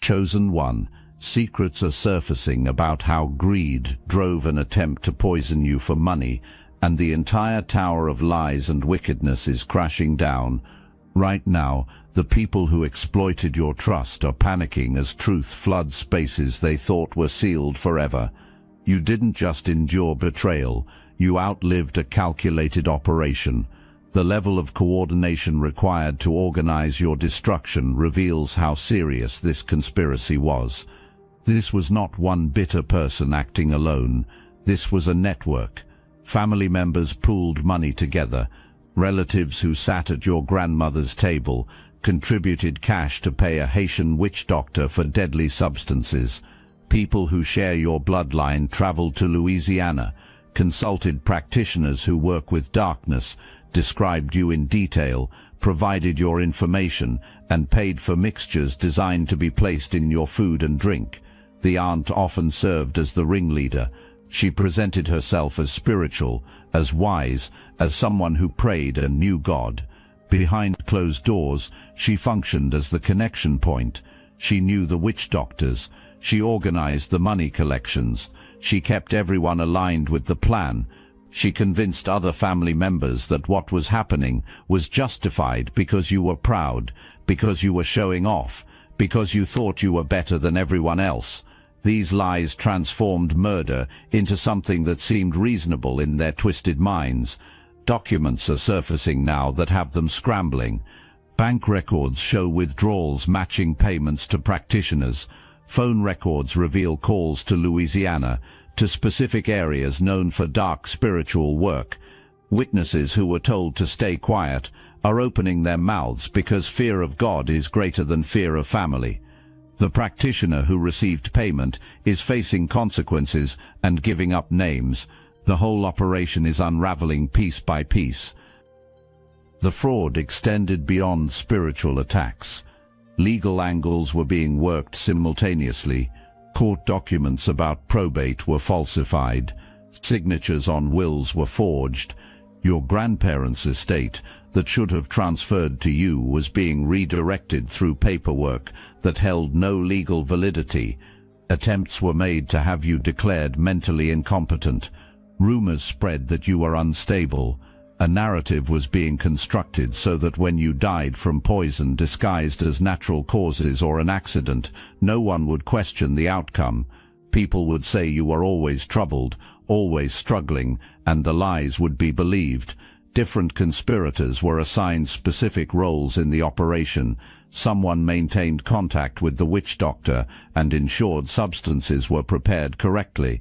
Chosen One, secrets are surfacing about how greed drove an attempt to poison you for money, and the entire tower of lies and wickedness is crashing down. Right now, the people who exploited your trust are panicking as truth floods spaces they thought were sealed forever. You didn't just endure betrayal, you outlived a calculated operation. The level of coordination required to organize your destruction reveals how serious this conspiracy was. This was not one bitter person acting alone. This was a network. Family members pooled money together. Relatives who sat at your grandmother's table contributed cash to pay a Haitian witch doctor for deadly substances. People who share your bloodline traveled to Louisiana, consulted practitioners who work with darkness, described you in detail, provided your information, and paid for mixtures designed to be placed in your food and drink. The aunt often served as the ringleader. She presented herself as spiritual, as wise, as someone who prayed and knew God. Behind closed doors, she functioned as the connection point. She knew the witch doctors. She organized the money collections. She kept everyone aligned with the plan. She convinced other family members that what was happening was justified because you were proud, because you were showing off, because you thought you were better than everyone else. These lies transformed murder into something that seemed reasonable in their twisted minds. Documents are surfacing now that have them scrambling. Bank records show withdrawals matching payments to practitioners. Phone records reveal calls to Louisiana, to specific areas known for dark spiritual work. Witnesses who were told to stay quiet are opening their mouths because fear of God is greater than fear of family. The practitioner who received payment is facing consequences and giving up names. The whole operation is unraveling piece by piece. The fraud extended beyond spiritual attacks. Legal angles were being worked simultaneously. Court documents about probate were falsified. Signatures on wills were forged. Your grandparents' estate that should have transferred to you was being redirected through paperwork that held no legal validity. Attempts were made to have you declared mentally incompetent. Rumors spread that you were unstable. A narrative was being constructed so that when you died from poison disguised as natural causes or an accident, no one would question the outcome. People would say you were always troubled, always struggling, and the lies would be believed. Different conspirators were assigned specific roles in the operation. Someone maintained contact with the witch doctor and ensured substances were prepared correctly.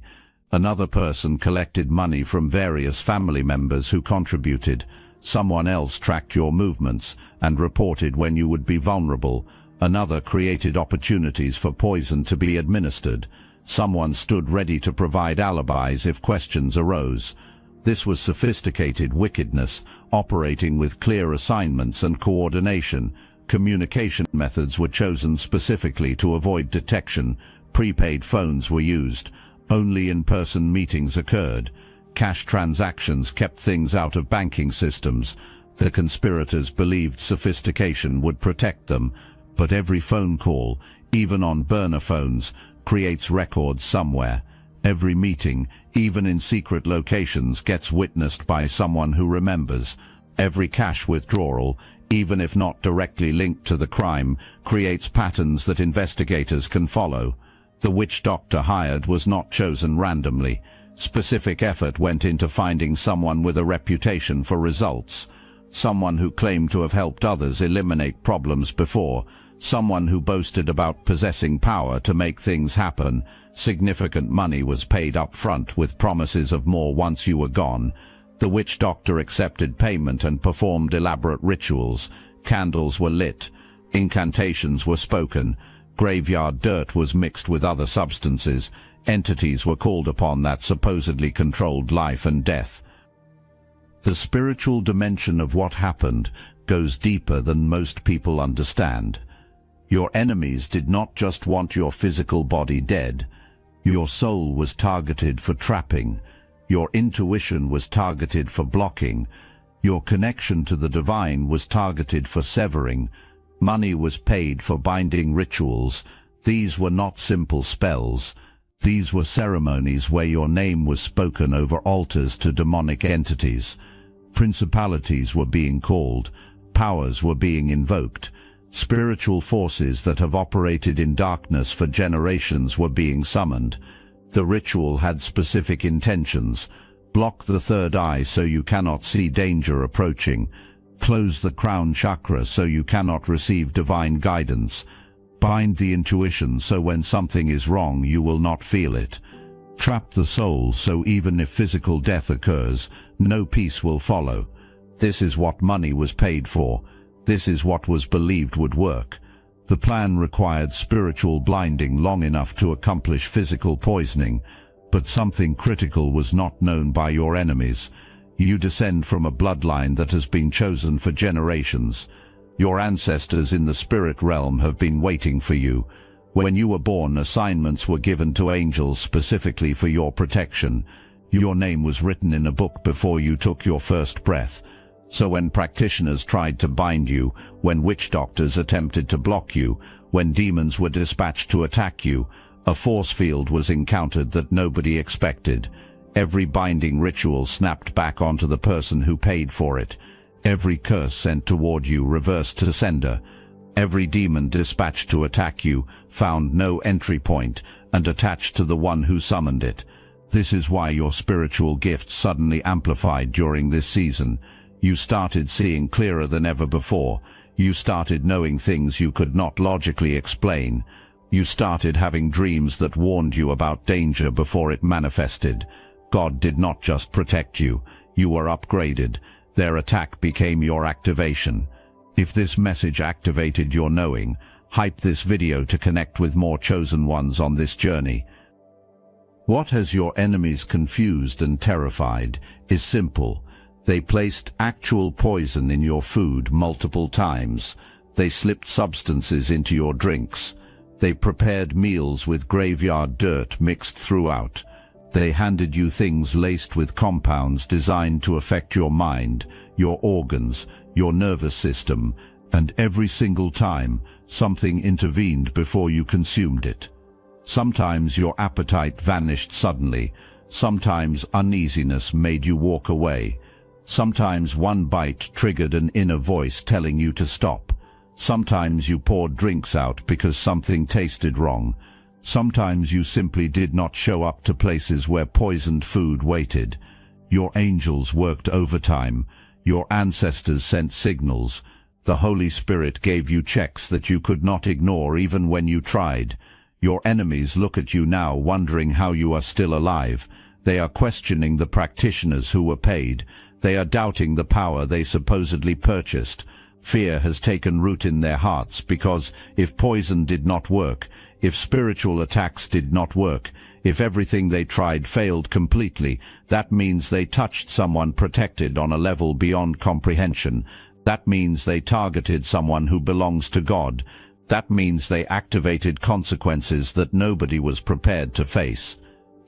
Another person collected money from various family members who contributed. Someone else tracked your movements and reported when you would be vulnerable. Another created opportunities for poison to be administered. Someone stood ready to provide alibis if questions arose. This was sophisticated wickedness, operating with clear assignments and coordination. Communication methods were chosen specifically to avoid detection. Prepaid phones were used. Only in-person meetings occurred. Cash transactions kept things out of banking systems. The conspirators believed sophistication would protect them, but every phone call, even on burner phones, creates records somewhere. Every meeting, even in secret locations, gets witnessed by someone who remembers. Every cash withdrawal, even if not directly linked to the crime, creates patterns that investigators can follow. The witch doctor hired was not chosen randomly. Specific effort went into finding someone with a reputation for results. Someone who claimed to have helped others eliminate problems before. Someone who boasted about possessing power to make things happen. Significant money was paid up front with promises of more once you were gone. The witch doctor accepted payment and performed elaborate rituals. Candles were lit. Incantations were spoken. Graveyard dirt was mixed with other substances. Entities were called upon that supposedly controlled life and death. The spiritual dimension of what happened goes deeper than most people understand. Your enemies did not just want your physical body dead. Your soul was targeted for trapping. Your intuition was targeted for blocking. Your connection to the divine was targeted for severing. Money was paid for binding rituals. These were not simple spells. These were ceremonies where your name was spoken over altars to demonic entities. Principalities were being called, powers were being invoked, spiritual forces that have operated in darkness for generations were being summoned. The ritual had specific intentions. Block the third eye so you cannot see danger approaching. Close the crown chakra so you cannot receive divine guidance. Bind the intuition so when something is wrong you will not feel it. Trap the soul so even if physical death occurs, no peace will follow. This is what money was paid for. This is what was believed would work. The plan required spiritual blinding long enough to accomplish physical poisoning, but something critical was not known by your enemies. You descend from a bloodline that has been chosen for generations. Your ancestors in the spirit realm have been waiting for you. When you were born, assignments were given to angels specifically for your protection. Your name was written in a book before you took your first breath. So when practitioners tried to bind you, when witch doctors attempted to block you, when demons were dispatched to attack you, a force field was encountered that nobody expected. Every binding ritual snapped back onto the person who paid for it. Every curse sent toward you reversed to sender. Every demon dispatched to attack you found no entry point and attached to the one who summoned it. This is why your spiritual gifts suddenly amplified during this season. You started seeing clearer than ever before. You started knowing things you could not logically explain. You started having dreams that warned you about danger before it manifested. God did not just protect you. You were upgraded. Their attack became your activation. If this message activated your knowing, hype this video to connect with more chosen ones on this journey. What has your enemies confused and terrified is simple. They placed actual poison in your food multiple times. They slipped substances into your drinks. They prepared meals with graveyard dirt mixed throughout. They handed you things laced with compounds designed to affect your mind, your organs, your nervous system, and every single time, something intervened before you consumed it. Sometimes your appetite vanished suddenly. Sometimes uneasiness made you walk away. Sometimes one bite triggered an inner voice telling you to stop. Sometimes you poured drinks out because something tasted wrong. Sometimes you simply did not show up to places where poisoned food waited. Your angels worked overtime. Your ancestors sent signals. The Holy Spirit gave you checks that you could not ignore even when you tried. Your enemies look at you now wondering how you are still alive. They are questioning the practitioners who were paid. They are doubting the power they supposedly purchased. Fear has taken root in their hearts because if poison did not work, if spiritual attacks did not work, if everything they tried failed completely, that means they touched someone protected on a level beyond comprehension. That means they targeted someone who belongs to God. That means they activated consequences that nobody was prepared to face.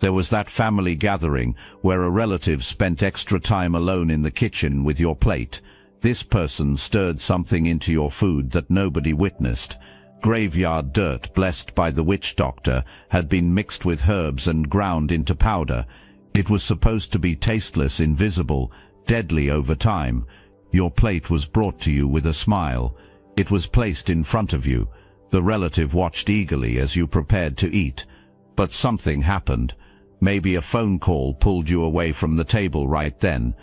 There was that family gathering where a relative spent extra time alone in the kitchen with your plate. This person stirred something into your food that nobody witnessed. Graveyard dirt blessed by the witch doctor had been mixed with herbs and ground into powder. It was supposed to be tasteless, invisible, deadly over time. Your plate was brought to you with a smile. It was placed in front of you. The relative watched eagerly as you prepared to eat. But something happened. Maybe a phone call pulled you away from the table right then.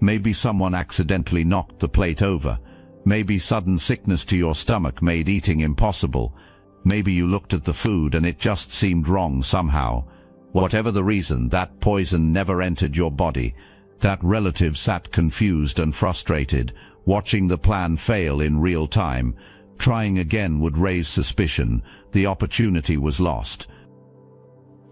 Maybe someone accidentally knocked the plate over. Maybe sudden sickness to your stomach made eating impossible. Maybe you looked at the food and it just seemed wrong somehow. Whatever the reason, that poison never entered your body. That relative sat confused and frustrated, watching the plan fail in real time. Trying again would raise suspicion. The opportunity was lost.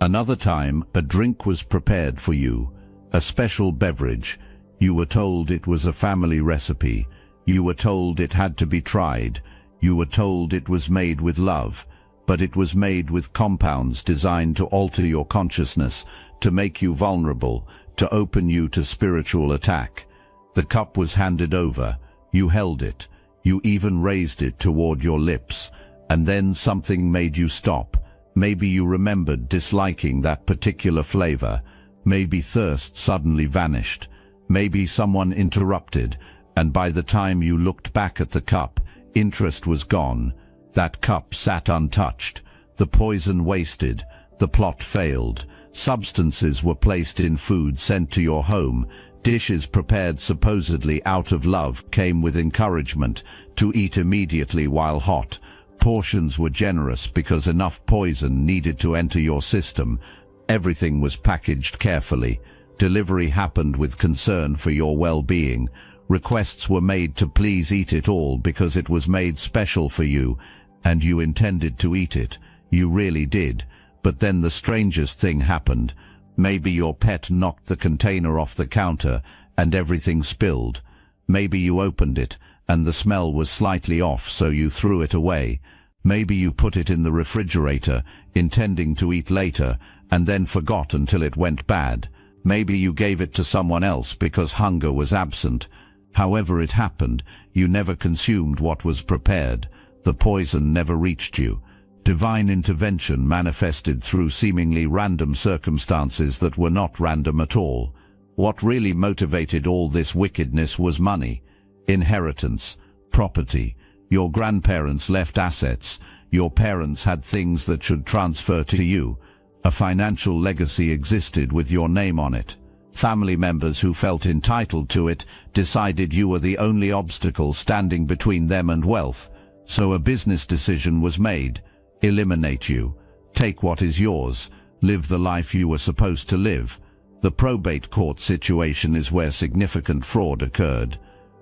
Another time, a drink was prepared for you, a special beverage. You were told it was a family recipe. You were told it had to be tried. You were told it was made with love, but it was made with compounds designed to alter your consciousness, to make you vulnerable, to open you to spiritual attack. The cup was handed over. You held it. You even raised it toward your lips. and then something made you stop. Maybe you remembered disliking that particular flavor. Maybe thirst suddenly vanished. Maybe someone interrupted, and by the time you looked back at the cup, interest was gone. That cup sat untouched. The poison wasted. The plot failed. Substances were placed in food sent to your home. Dishes prepared supposedly out of love came with encouragement to eat immediately while hot. Portions were generous because enough poison needed to enter your system. Everything was packaged carefully. Delivery happened with concern for your well-being. Requests were made to please eat it all because it was made special for you, and you intended to eat it. You really did. But then the strangest thing happened. Maybe your pet knocked the container off the counter and everything spilled. Maybe you opened it and the smell was slightly off, so you threw it away. Maybe you put it in the refrigerator, intending to eat later, and then forgot until it went bad. Maybe you gave it to someone else because hunger was absent. However it happened, you never consumed what was prepared. The poison never reached you. Divine intervention manifested through seemingly random circumstances that were not random at all. What really motivated all this wickedness was money, inheritance, property. Your grandparents left assets. Your parents had things that should transfer to you. A financial legacy existed with your name on it. Family members who felt entitled to it decided you were the only obstacle standing between them and wealth. So a business decision was made. Eliminate you. Take what is yours. Live the life you were supposed to live. The probate court situation is where significant fraud occurred.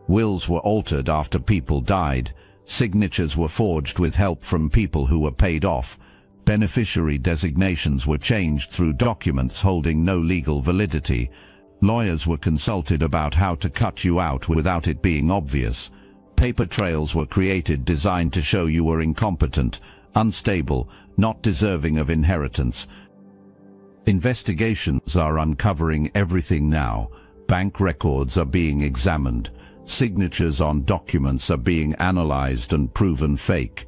Wills were altered after people died. Signatures were forged with help from people who were paid off. Beneficiary designations were changed through documents holding no legal validity. Lawyers were consulted about how to cut you out without it being obvious. Paper trails were created designed to show you were incompetent, unstable, not deserving of inheritance. Investigations are uncovering everything now. Bank records are being examined. Signatures on documents are being analyzed and proven fake.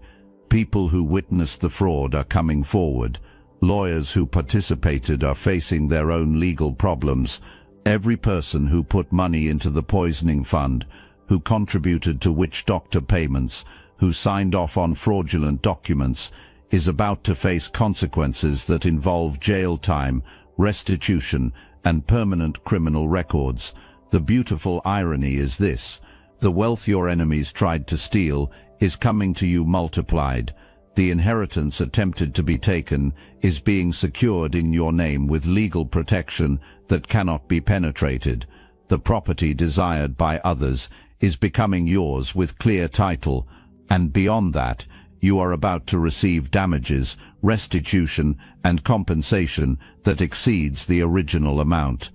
People who witnessed the fraud are coming forward. Lawyers who participated are facing their own legal problems. Every person who put money into the poisoning fund, who contributed to witch doctor payments, who signed off on fraudulent documents, is about to face consequences that involve jail time, restitution, and permanent criminal records. The beautiful irony is this: the wealth your enemies tried to steal is coming to you multiplied. The inheritance attempted to be taken is being secured in your name with legal protection that cannot be penetrated. The property desired by others is becoming yours with clear title, and beyond that, you are about to receive damages, restitution, and compensation that exceeds the original amount.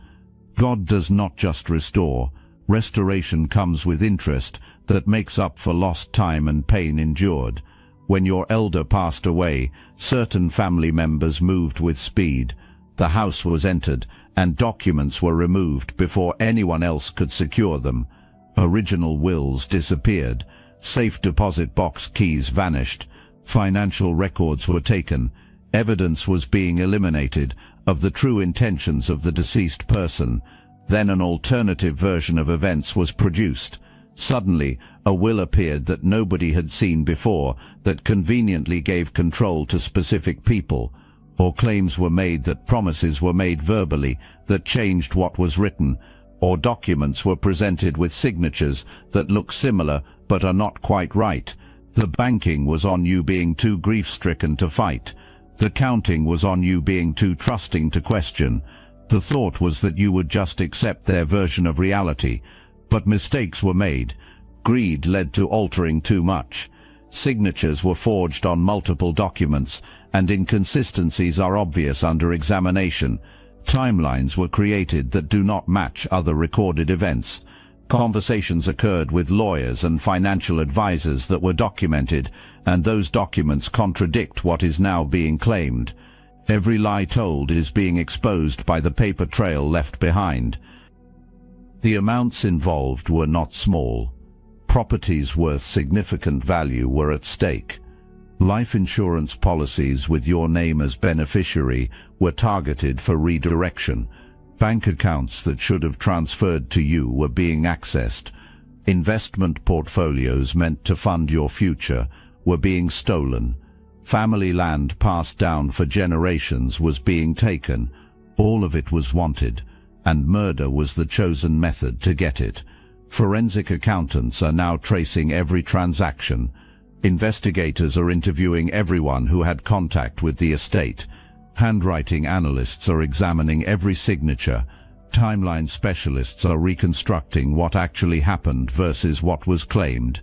God does not just restore. Restoration comes with interest that makes up for lost time and pain endured. When your elder passed away, certain family members moved with speed. The house was entered, and documents were removed before anyone else could secure them. Original wills disappeared. Safe deposit box keys vanished. Financial records were taken. Evidence was being eliminated of the true intentions of the deceased person. Then an alternative version of events was produced. Suddenly, a will appeared that nobody had seen before, that conveniently gave control to specific people. Or claims were made that promises were made verbally that changed what was written. Or documents were presented with signatures that look similar but are not quite right. The banking was on you being too grief-stricken to fight. The counting was on you being too trusting to question. The thought was that you would just accept their version of reality. But mistakes were made. Greed led to altering too much. Signatures were forged on multiple documents, and inconsistencies are obvious under examination. Timelines were created that do not match other recorded events. Conversations occurred with lawyers and financial advisors that were documented, and those documents contradict what is now being claimed. Every lie told is being exposed by the paper trail left behind. The amounts involved were not small. Properties worth significant value were at stake. Life insurance policies with your name as beneficiary were targeted for redirection. Bank accounts that should have transferred to you were being accessed. Investment portfolios meant to fund your future were being stolen. Family land passed down for generations was being taken. All of it was wanted, and murder was the chosen method to get it. Forensic accountants are now tracing every transaction. Investigators are interviewing everyone who had contact with the estate. Handwriting analysts are examining every signature. Timeline specialists are reconstructing what actually happened versus what was claimed.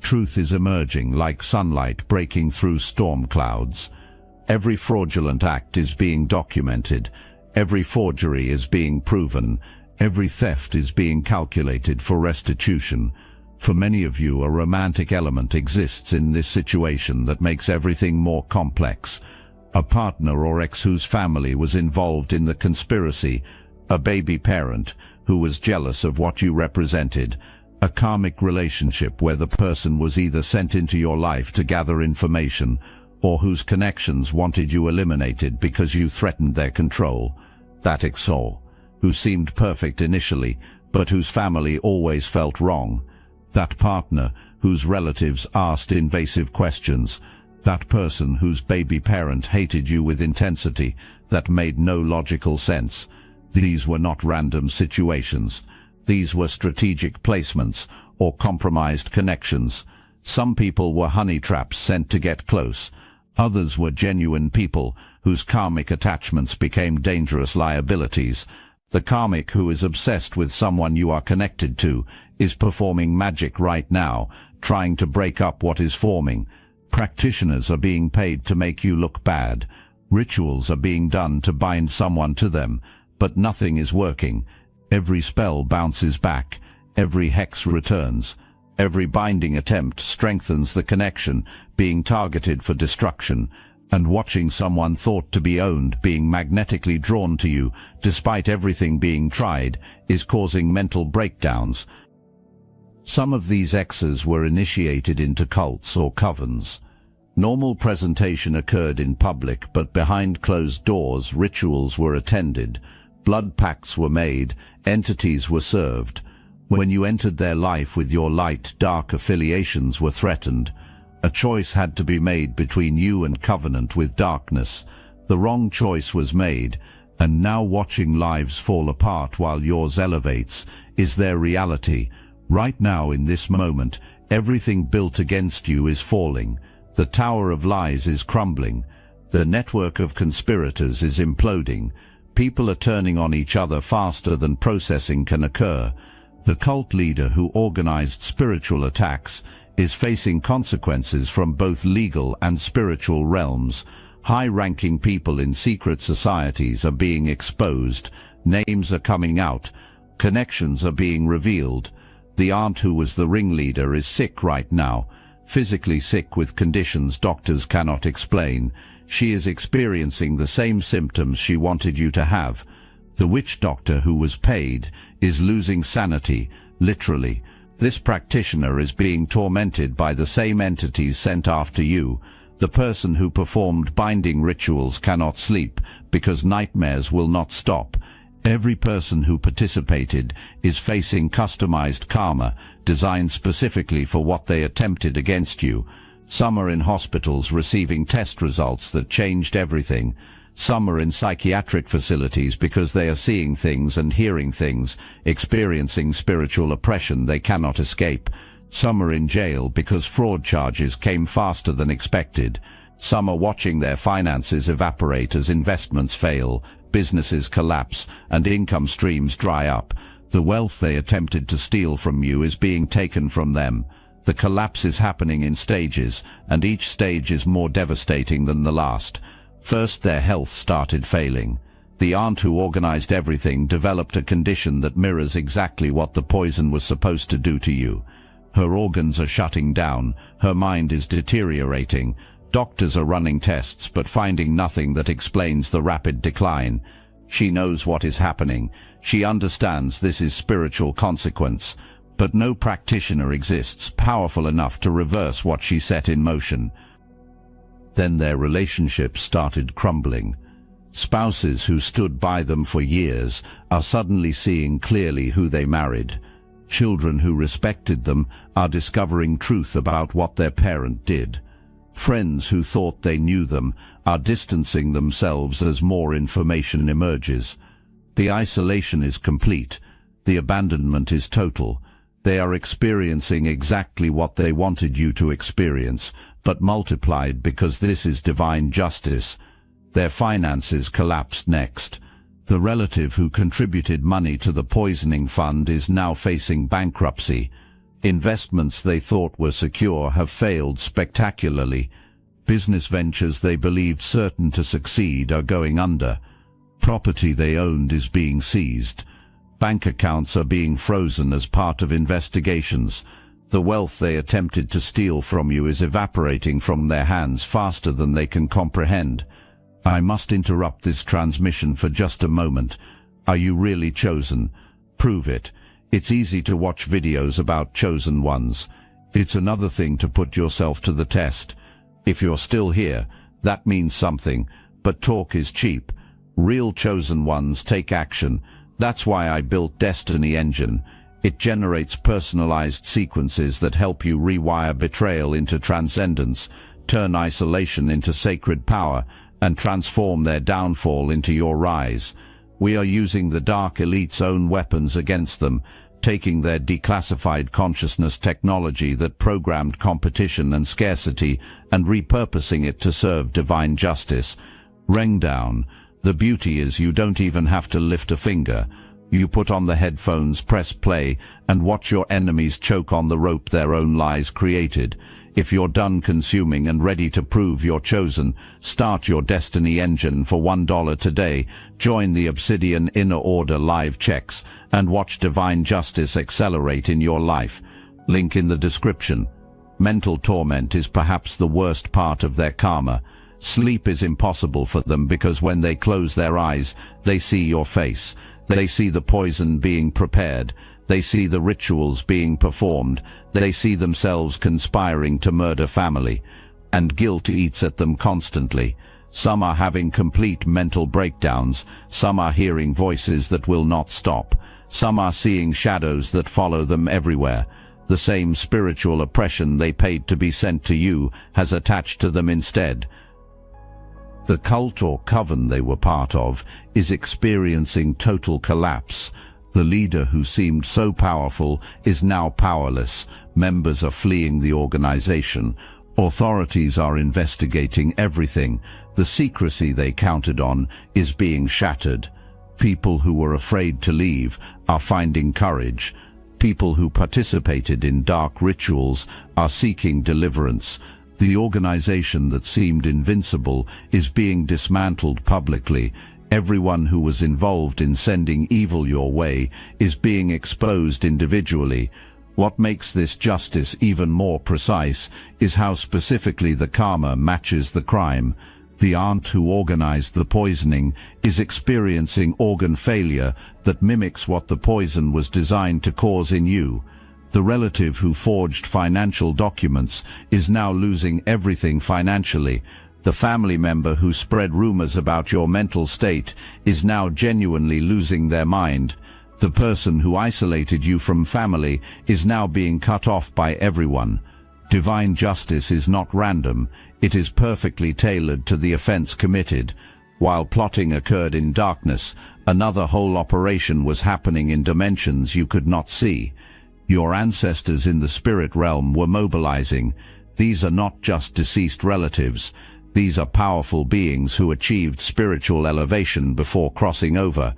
Truth is emerging like sunlight breaking through storm clouds. Every fraudulent act is being documented. Every forgery is being proven. Every theft is being calculated for restitution. For many of you, a romantic element exists in this situation that makes everything more complex. A partner or ex whose family was involved in the conspiracy, a baby parent who was jealous of what you represented, a karmic relationship where the person was either sent into your life to gather information or whose connections wanted you eliminated because you threatened their control. That ex-or, who seemed perfect initially, but whose family always felt wrong. That partner whose relatives asked invasive questions. That person whose baby parent hated you with intensity that made no logical sense. These were not random situations. These were strategic placements or compromised connections. Some people were honey traps sent to get close. Others were genuine people whose karmic attachments became dangerous liabilities. The karmic who is obsessed with someone you are connected to is performing magic right now, trying to break up what is forming. Practitioners are being paid to make you look bad. Rituals are being done to bind someone to them, but nothing is working. Every spell bounces back. Every hex returns. Every binding attempt strengthens the connection, being targeted for destruction. And watching someone thought to be owned being magnetically drawn to you, despite everything being tried, is causing mental breakdowns. Some of these exes were initiated into cults or covens. Normal presentation occurred in public, but behind closed doors rituals were attended, blood pacts were made, entities were served. When you entered their life with your light, dark affiliations were threatened. A choice had to be made between you and covenant with darkness. The wrong choice was made, and now watching lives fall apart while yours elevates is their reality. Right now, in this moment, everything built against you is falling. The tower of lies is crumbling. The network of conspirators is imploding. People are turning on each other faster than processing can occur. The cult leader who organized spiritual attacks is facing consequences from both legal and spiritual realms. High-ranking people in secret societies are being exposed. Names are coming out. Connections are being revealed. The aunt who was the ringleader is sick right now. Physically sick with conditions doctors cannot explain. She is experiencing the same symptoms she wanted you to have. The witch doctor who was paid is losing sanity, literally. This practitioner is being tormented by the same entities sent after you. The person who performed binding rituals cannot sleep because nightmares will not stop. Every person who participated is facing customized karma, designed specifically for what they attempted against you. Some are in hospitals receiving test results that changed everything. Some are in psychiatric facilities because they are seeing things and hearing things, experiencing spiritual oppression they cannot escape. Some are in jail because fraud charges came faster than expected. Some are watching their finances evaporate as investments fail, businesses collapse, and income streams dry up. The wealth they attempted to steal from you is being taken from them. The collapse is happening in stages, and each stage is more devastating than the last. First, their health started failing. The aunt who organized everything developed a condition that mirrors exactly what the poison was supposed to do to you. Her organs are shutting down, her mind is deteriorating. Doctors are running tests but finding nothing that explains the rapid decline. She knows what is happening. She understands this is spiritual consequence. But no practitioner exists powerful enough to reverse what she set in motion. Then their relationships started crumbling. Spouses who stood by them for years are suddenly seeing clearly who they married. Children who respected them are discovering truth about what their parent did. Friends who thought they knew them are distancing themselves as more information emerges. The isolation is complete. The abandonment is total. They are experiencing exactly what they wanted you to experience, but multiplied, because this is divine justice. Their finances collapsed next. The relative who contributed money to the poisoning fund is now facing bankruptcy. Investments they thought were secure have failed spectacularly. Business ventures they believed certain to succeed are going under. Property they owned is being seized. Bank accounts are being frozen as part of investigations. The wealth they attempted to steal from you is evaporating from their hands faster than they can comprehend. I must interrupt this transmission for just a moment. Are you really chosen? Prove it. It's easy to watch videos about chosen ones. It's another thing to put yourself to the test. If you're still here, that means something, but talk is cheap. Real chosen ones take action. That's why I built Destiny Engine. It generates personalized sequences that help you rewire betrayal into transcendence, turn isolation into sacred power, and transform their downfall into your rise. We are using the Dark Elite's own weapons against them, taking their declassified consciousness technology that programmed competition and scarcity and repurposing it to serve divine justice. Ring down. The beauty is you don't even have to lift a finger. You put on the headphones, press play, and watch your enemies choke on the rope their own lies created. If you're done consuming and ready to prove you're chosen, start your Destiny Engine for $1 today, join the Obsidian Inner Order live checks, and watch divine justice accelerate in your life. Link in the description. Mental torment is perhaps the worst part of their karma. Sleep is impossible for them because when they close their eyes, they see your face. They see the poison being prepared. They see the rituals being performed. They see themselves conspiring to murder family. And guilt eats at them constantly. Some are having complete mental breakdowns. Some are hearing voices that will not stop. Some are seeing shadows that follow them everywhere. The same spiritual oppression they paid to be sent to you has attached to them instead. The cult or coven they were part of is experiencing total collapse. The leader who seemed so powerful is now powerless. Members are fleeing the organization. Authorities are investigating everything. The secrecy they counted on is being shattered. People who were afraid to leave are finding courage. People who participated in dark rituals are seeking deliverance. The organization that seemed invincible is being dismantled publicly. Everyone who was involved in sending evil your way is being exposed individually. What makes this justice even more precise is how specifically the karma matches the crime. The aunt who organized the poisoning is experiencing organ failure that mimics what the poison was designed to cause in you. The relative who forged financial documents is now losing everything financially. The family member who spread rumors about your mental state is now genuinely losing their mind. The person who isolated you from family is now being cut off by everyone. Divine justice is not random. It is perfectly tailored to the offense committed. While plotting occurred in darkness, another whole operation was happening in dimensions you could not see. Your ancestors in the spirit realm were mobilizing. These are not just deceased relatives. These are powerful beings who achieved spiritual elevation before crossing over.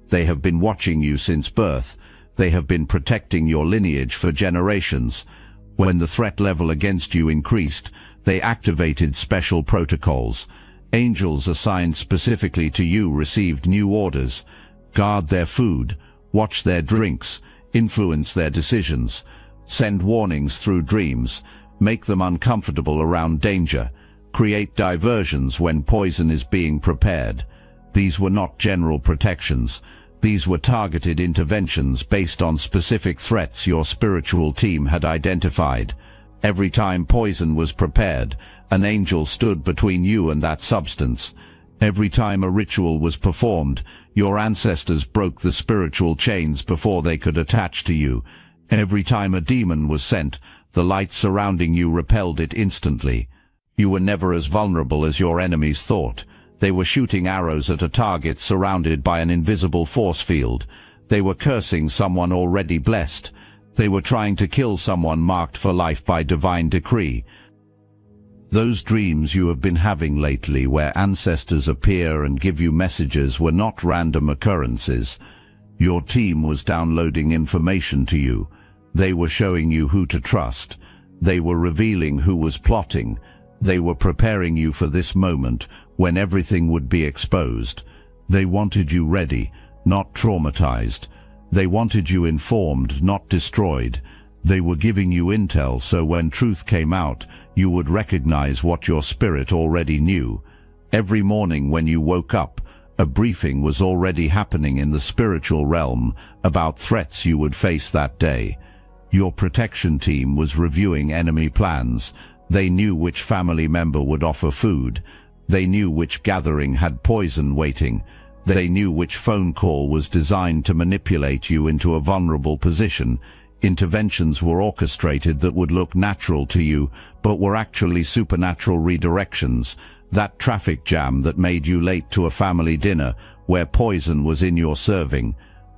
They have been watching you since birth. They have been protecting your lineage for generations. When the threat level against you increased, they activated special protocols. Angels assigned specifically to you received new orders. Guard their food, watch their drinks, influence their decisions, send warnings through dreams, make them uncomfortable around danger, create diversions when poison is being prepared. These were not general protections. These were targeted interventions based on specific threats your spiritual team had identified. Every time poison was prepared, an angel stood between you and that substance. Every time a ritual was performed, your ancestors broke the spiritual chains before they could attach to you. Every time a demon was sent, the light surrounding you repelled it instantly. You were never as vulnerable as your enemies thought. They were shooting arrows at a target surrounded by an invisible force field. They were cursing someone already blessed. They were trying to kill someone marked for life by divine decree. Those dreams you have been having lately, where ancestors appear and give you messages, were not random occurrences. Your team was downloading information to you. They were showing you who to trust. They were revealing who was plotting. They were preparing you for this moment when everything would be exposed. They wanted you ready, not traumatized. They wanted you informed, not destroyed. They were giving you intel so when truth came out, you would recognize what your spirit already knew. Every morning when you woke up, a briefing was already happening in the spiritual realm about threats you would face that day. Your protection team was reviewing enemy plans. They knew which family member would offer food. They knew which gathering had poison waiting. They knew which phone call was designed to manipulate you into a vulnerable position. Interventions were orchestrated that would look natural to you, but were actually supernatural redirections. That traffic jam that made you late to a family dinner, where poison was in your serving.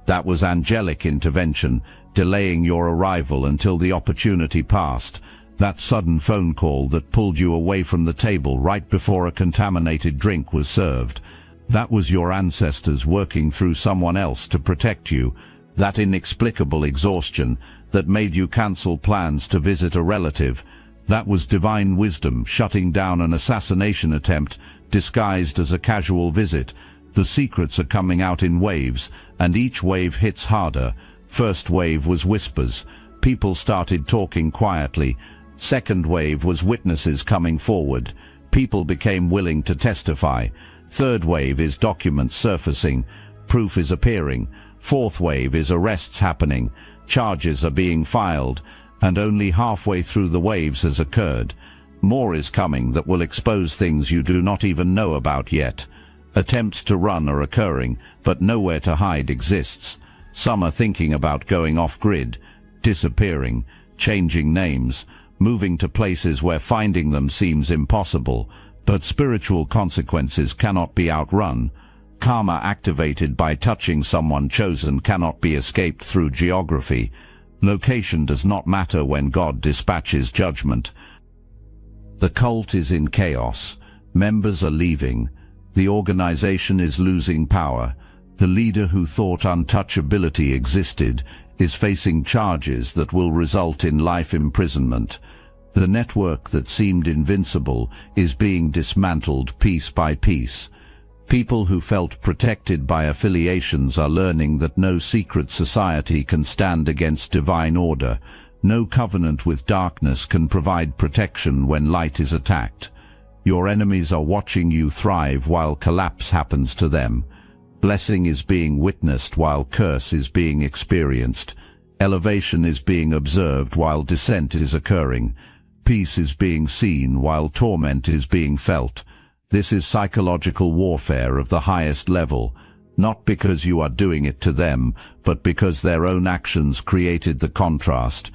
That was angelic intervention, delaying your arrival until the opportunity passed. That sudden phone call that pulled you away from the table right before a contaminated drink was served. That was your ancestors working through someone else to protect you. That inexplicable exhaustion that made you cancel plans to visit a relative. That was divine wisdom shutting down an assassination attempt disguised as a casual visit. The secrets are coming out in waves, and each wave hits harder. First wave was whispers. People started talking quietly. Second wave was witnesses coming forward. People became willing to testify. Third wave is documents surfacing. Proof is appearing. Fourth wave is arrests happening. Charges are being filed. And only halfway through the waves has occurred. More is coming that will expose things you do not even know about yet. Attempts to run are occurring, but nowhere to hide exists. Some are thinking about going off-grid, disappearing, changing names, moving to places where finding them seems impossible. But spiritual consequences cannot be outrun. Karma activated by touching someone chosen cannot be escaped through geography. Location does not matter when God dispatches judgment. The cult is in chaos. Members are leaving. The organization is losing power. The leader who thought untouchability existed is facing charges that will result in life imprisonment. The network that seemed invincible is being dismantled piece by piece. People who felt protected by affiliations are learning that no secret society can stand against divine order. No covenant with darkness can provide protection when light is attacked. Your enemies are watching you thrive while collapse happens to them. Blessing is being witnessed while curse is being experienced. Elevation is being observed while descent is occurring. Peace is being seen while torment is being felt. This is psychological warfare of the highest level, not because you are doing it to them, but because their own actions created the contrast.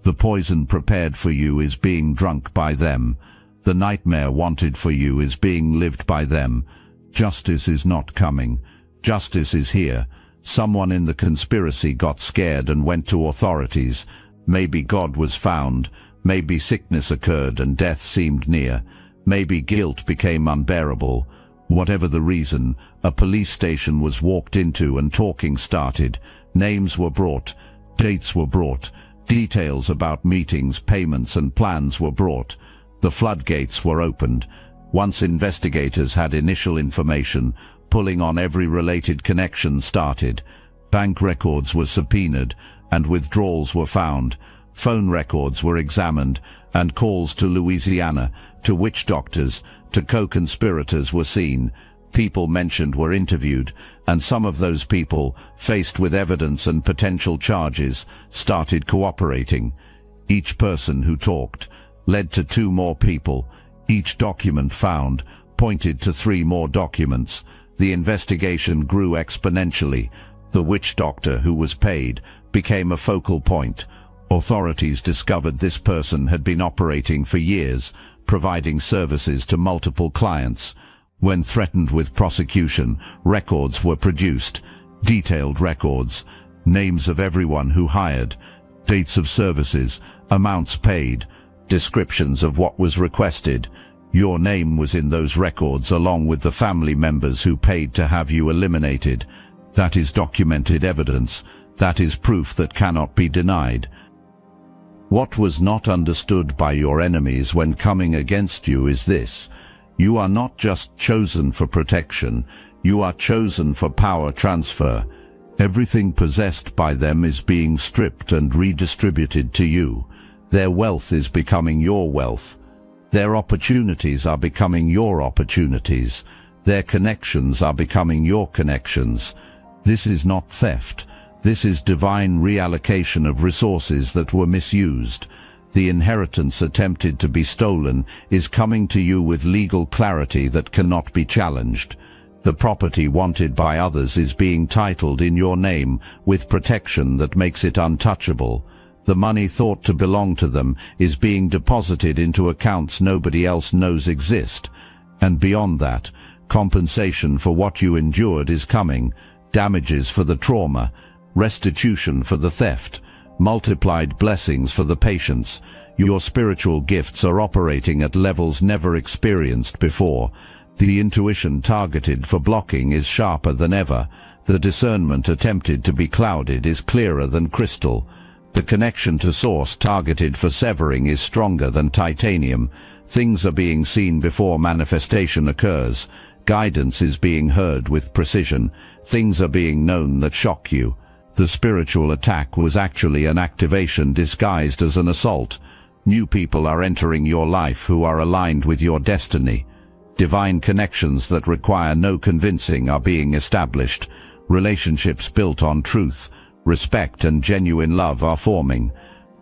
The poison prepared for you is being drunk by them. The nightmare wanted for you is being lived by them. Justice is not coming. Justice is here. Someone in the conspiracy got scared and went to authorities. Maybe God was found. Maybe sickness occurred and death seemed near. Maybe guilt became unbearable. Whatever the reason, a police station was walked into and talking started. Names were brought. Dates were brought. Details about meetings, payments and plans were brought. The floodgates were opened. Once investigators had initial information, pulling on every related connection started. Bank records were subpoenaed, and withdrawals were found. Phone records were examined, and calls to Louisiana, to witch doctors, to co-conspirators were seen. People mentioned were interviewed, and some of those people, faced with evidence and potential charges, started cooperating. Each person who talked led to 2 more people. Each document found pointed to 3 more documents. The investigation grew exponentially. The witch doctor who was paid became a focal point. Authorities discovered this person had been operating for years, providing services to multiple clients. When threatened with prosecution, records were produced, detailed records, names of everyone who hired, dates of services, amounts paid, descriptions of what was requested. Your name was in those records along with the family members who paid to have you eliminated. That is documented evidence. That is proof that cannot be denied. What was not understood by your enemies when coming against you is this: you are not just chosen for protection, you are chosen for power transfer. Everything possessed by them is being stripped and redistributed to you. Their wealth is becoming your wealth. Their opportunities are becoming your opportunities. Their connections are becoming your connections. This is not theft. This is divine reallocation of resources that were misused. The inheritance attempted to be stolen is coming to you with legal clarity that cannot be challenged. The property wanted by others is being titled in your name with protection that makes it untouchable. The money thought to belong to them is being deposited into accounts nobody else knows exist. And beyond that, compensation for what you endured is coming. Damages for the trauma, restitution for the theft, multiplied blessings for the patience. Your spiritual gifts are operating at levels never experienced before. The intuition targeted for blocking is sharper than ever. The discernment attempted to be clouded is clearer than crystal. The connection to source targeted for severing is stronger than titanium. Things are being seen before manifestation occurs. Guidance is being heard with precision. Things are being known that shock you. The spiritual attack was actually an activation disguised as an assault. New people are entering your life who are aligned with your destiny. Divine connections that require no convincing are being established. Relationships built on truth, respect and genuine love are forming.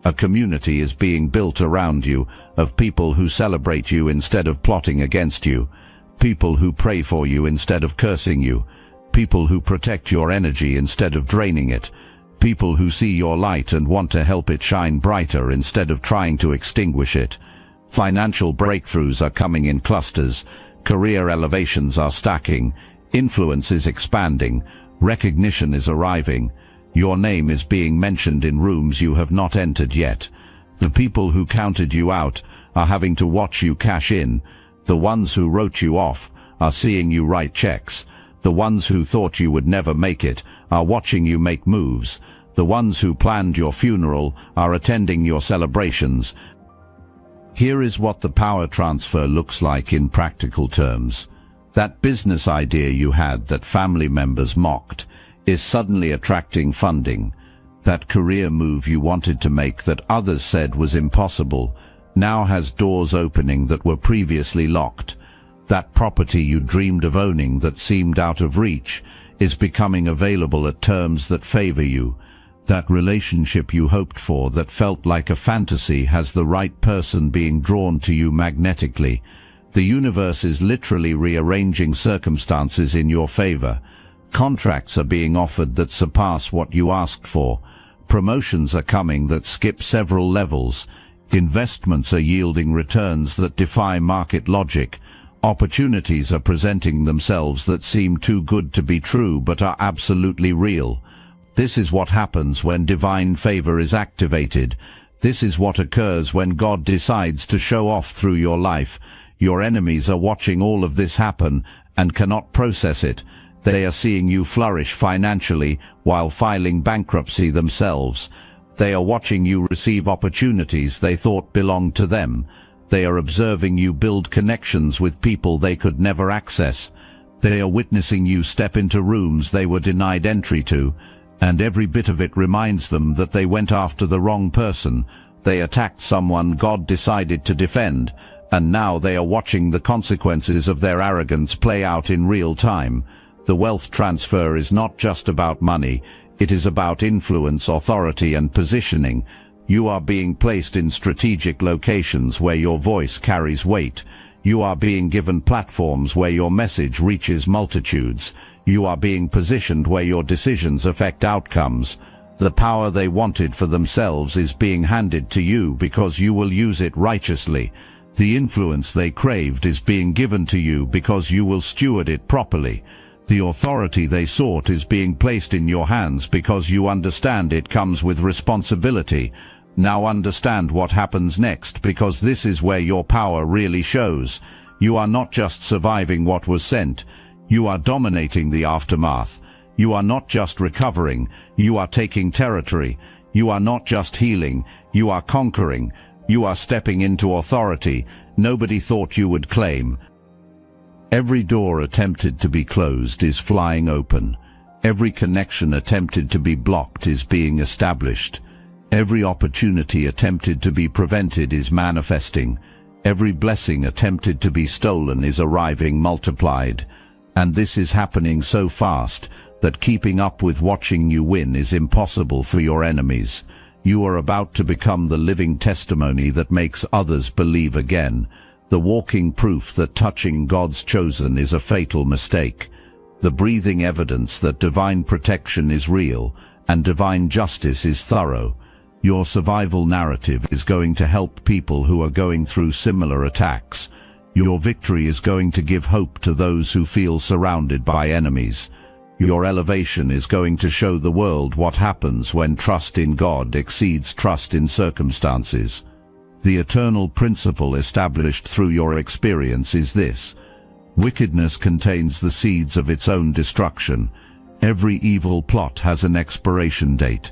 A community is being built around you of people who celebrate you instead of plotting against you. People who pray for you instead of cursing you. People who protect your energy instead of draining it. People who see your light and want to help it shine brighter instead of trying to extinguish it. Financial breakthroughs are coming in clusters. Career elevations are stacking. Influence is expanding. Recognition is arriving. Your name is being mentioned in rooms you have not entered yet. The people who counted you out are having to watch you cash in. The ones who wrote you off are seeing you write checks. The ones who thought you would never make it are watching you make moves. The ones who planned your funeral are attending your celebrations. Here is what the power transfer looks like in practical terms. That business idea you had that family members mocked is suddenly attracting funding. That career move you wanted to make that others said was impossible now has doors opening that were previously locked. That property you dreamed of owning that seemed out of reach is becoming available at terms that favor you. That relationship you hoped for that felt like a fantasy has the right person being drawn to you magnetically. The universe is literally rearranging circumstances in your favor. Contracts are being offered that surpass what you asked for. Promotions are coming that skip several levels. Investments are yielding returns that defy market logic. Opportunities are presenting themselves that seem too good to be true but are absolutely real. This is what happens when divine favor is activated. This is what occurs when God decides to show off through your life. Your enemies are watching all of this happen and cannot process it. They are seeing you flourish financially while filing bankruptcy themselves. They are watching you receive opportunities they thought belonged to them. They are observing you build connections with people they could never access. They are witnessing you step into rooms they were denied entry to, and every bit of it reminds them that they went after the wrong person. They attacked someone God decided to defend, and now they are watching the consequences of their arrogance play out in real time. The wealth transfer is not just about money. It is about influence, authority, and positioning. You are being placed in strategic locations where your voice carries weight. You are being given platforms where your message reaches multitudes. You are being positioned where your decisions affect outcomes. The power they wanted for themselves is being handed to you because you will use it righteously. The influence they craved is being given to you because you will steward it properly. The authority they sought is being placed in your hands because you understand it comes with responsibility. Now understand what happens next, because this is where your power really shows. You are not just surviving what was sent. You are dominating the aftermath. You are not just recovering. You are taking territory. You are not just healing. You are conquering. You are stepping into authority nobody thought you would claim. Every door attempted to be closed is flying open. Every connection attempted to be blocked is being established. Every opportunity attempted to be prevented is manifesting. Every blessing attempted to be stolen is arriving multiplied. And this is happening so fast that keeping up with watching you win is impossible for your enemies. You are about to become the living testimony that makes others believe again. The walking proof that touching God's chosen is a fatal mistake. The breathing evidence that divine protection is real and divine justice is thorough. Your survival narrative is going to help people who are going through similar attacks. Your victory is going to give hope to those who feel surrounded by enemies. Your elevation is going to show the world what happens when trust in God exceeds trust in circumstances. The eternal principle established through your experience is this: wickedness contains the seeds of its own destruction. Every evil plot has an expiration date.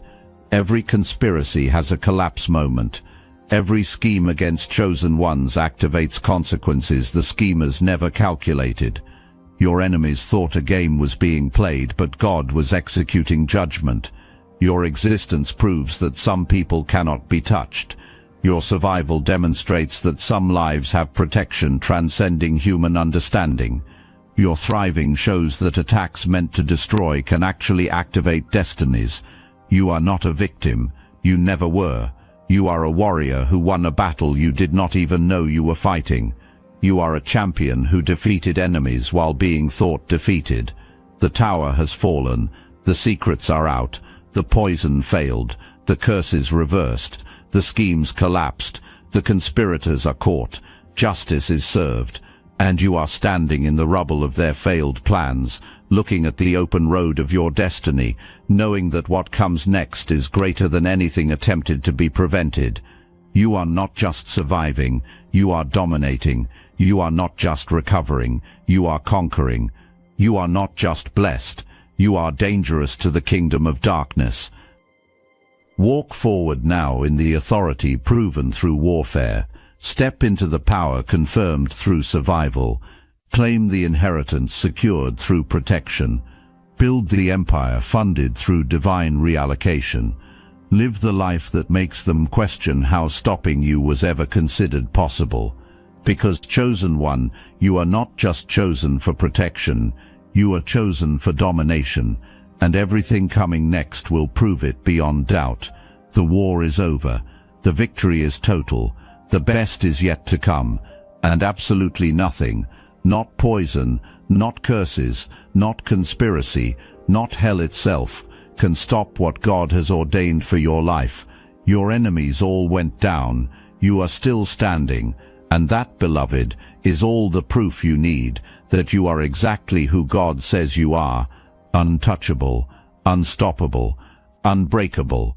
Every conspiracy has a collapse moment. Every scheme against chosen ones activates consequences the schemers never calculated. Your enemies thought a game was being played, but God was executing judgment. Your existence proves that some people cannot be touched. Your survival demonstrates that some lives have protection transcending human understanding. Your thriving shows that attacks meant to destroy can actually activate destinies. You are not a victim. You never were. You are a warrior who won a battle you did not even know you were fighting. You are a champion who defeated enemies while being thought defeated. The tower has fallen. The secrets are out. The poison failed. The curses reversed. The schemes collapsed. The conspirators are caught. Justice is served. And you are standing in the rubble of their failed plans, looking at the open road of your destiny, knowing that what comes next is greater than anything attempted to be prevented. You are not just surviving, you are dominating. You are not just recovering, you are conquering. You are not just blessed, you are dangerous to the kingdom of darkness. Walk forward now in the authority proven through warfare. Step into the power confirmed through survival. Claim the inheritance secured through protection. Build the empire funded through divine reallocation. Live the life that makes them question how stopping you was ever considered possible. Because, chosen one, you are not just chosen for protection, you are chosen for domination, and everything coming next will prove it beyond doubt. The war is over. The victory is total. The best is yet to come, and absolutely nothing, not poison, not curses, not conspiracy, not hell itself, can stop what God has ordained for your life. Your enemies all went down, you are still standing, and that, beloved, is all the proof you need that you are exactly who God says you are: untouchable, unstoppable, unbreakable.